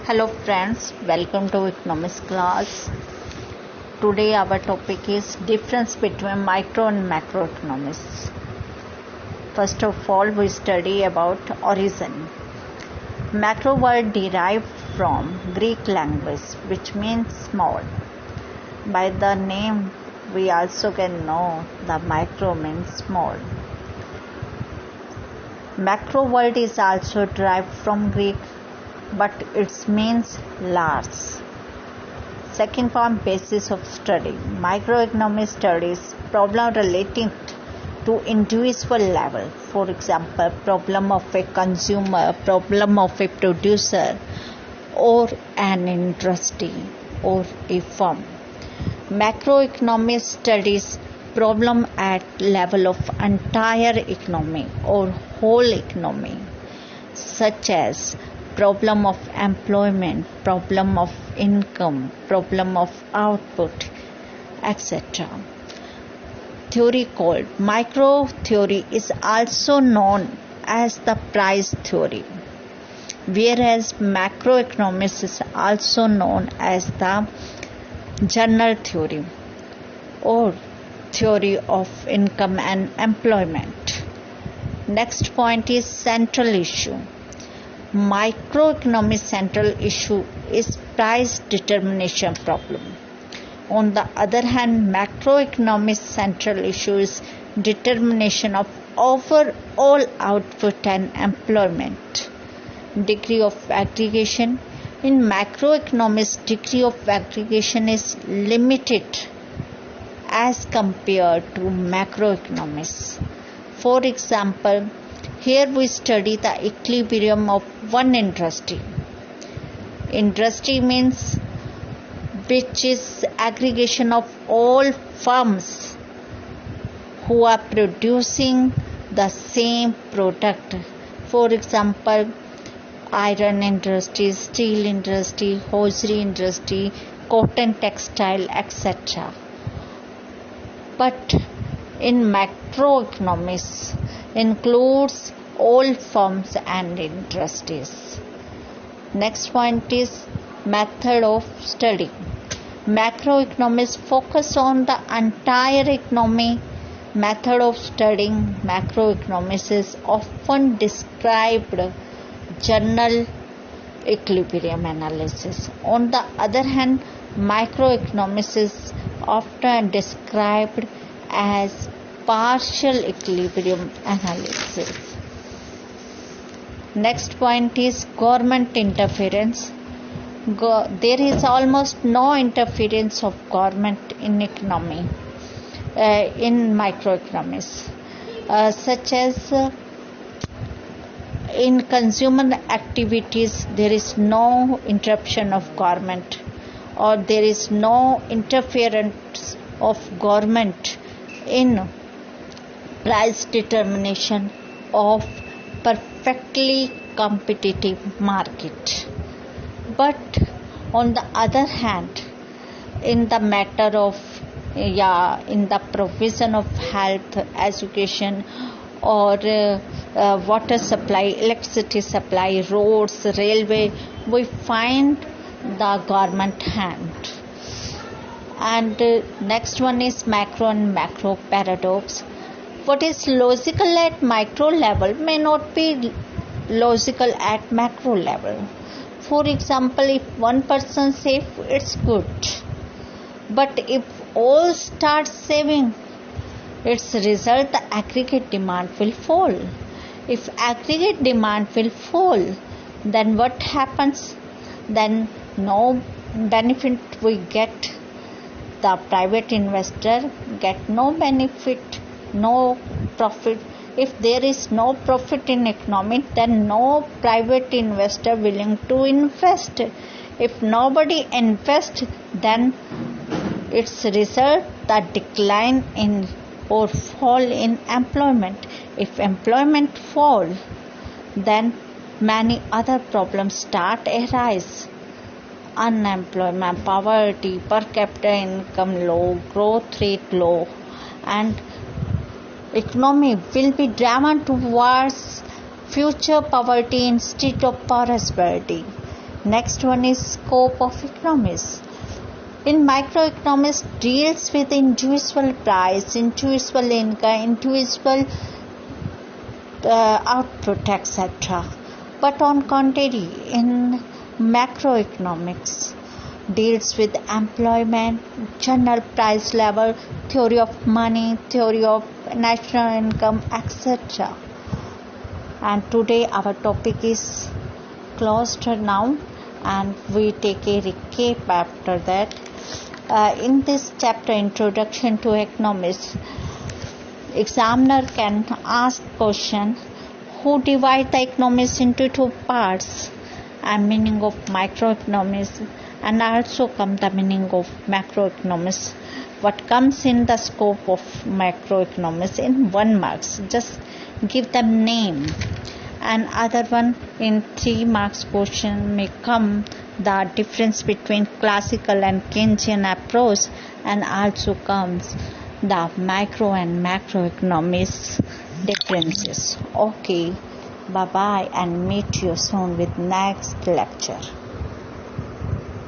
Hello friends, welcome to economics class. Today our topic is difference between micro and macroeconomics. First of all, we study about origin. Macro word derived from Greek language which means small. By the name we also can know the micro means small. Macro word is also derived from Greek, but it means large. Second form, basis of study. Microeconomics studies problem relating to individual level. For example, problem of a consumer, problem of a producer, or an industry or a firm. Macroeconomics studies problem at level of entire economy or whole economy, such as problem of employment, problem of income, problem of output, etc. Theory called micro theory is also known as the price theory, whereas macroeconomics is also known as the general theory or theory of income and employment. Next point is central issue. Microeconomics central issue is price determination problem. On the other hand, macroeconomics central issue is determination of overall output and employment. Degree of aggregation. In macroeconomics, degree of aggregation is limited as compared to macroeconomics. For example, here we study the equilibrium of one industry. Industry means which is aggregation of all firms who are producing the same product. For example, iron industry, steel industry, hosiery industry, cotton textile, etc. But in macroeconomics includes all firms and industries. Next point is method of study. Macroeconomics focus on the entire economy. Method of studying macroeconomics is often described general equilibrium analysis. On the other hand, microeconomics is often described as partial equilibrium analysis. Next point is government interference. There is almost no interference of government in economy, in microeconomics, such as in consumer activities there is no interruption of government, or there is no interference of government in price determination of perfectly competitive market. But on the other hand, in the matter of in the provision of health, education, or water supply, electricity supply, roads, railway, we find the government hand. And next one is macro and macro paradox. What is logical at micro level may not be logical at macro level. For example, if one person saves, it's good. But if all start saving, its result, the aggregate demand will fall. If aggregate demand will fall, then what happens? Then no benefit we get. The private investor get no benefit, no profit. If there is no profit in economy, then no private investor willing to invest. If nobody invests, then its result the decline in or fall in employment. If employment fall, then many other problems start arise. Unemployment, poverty, per capita income low, growth rate low, and economy will be driven towards future poverty instead of prosperity. Next one is scope of economics. In microeconomics deals with individual price, individual income, individual output, etc. But on contrary, in macroeconomics deals with employment, general price level, theory of money, theory of national income, etc. And today our topic is closed now, and we take a recap after that. In this chapter, Introduction to Economics, examiner can ask question who divide the economics into two parts, and meaning of microeconomics, and also come the meaning of macroeconomics. What comes in the scope of macroeconomics in 1 marks, just give them name. And other one in 3 marks question may come the difference between classical and Keynesian approach, and also comes the micro and macroeconomics differences. Okay, bye bye, and meet you soon with next lecture.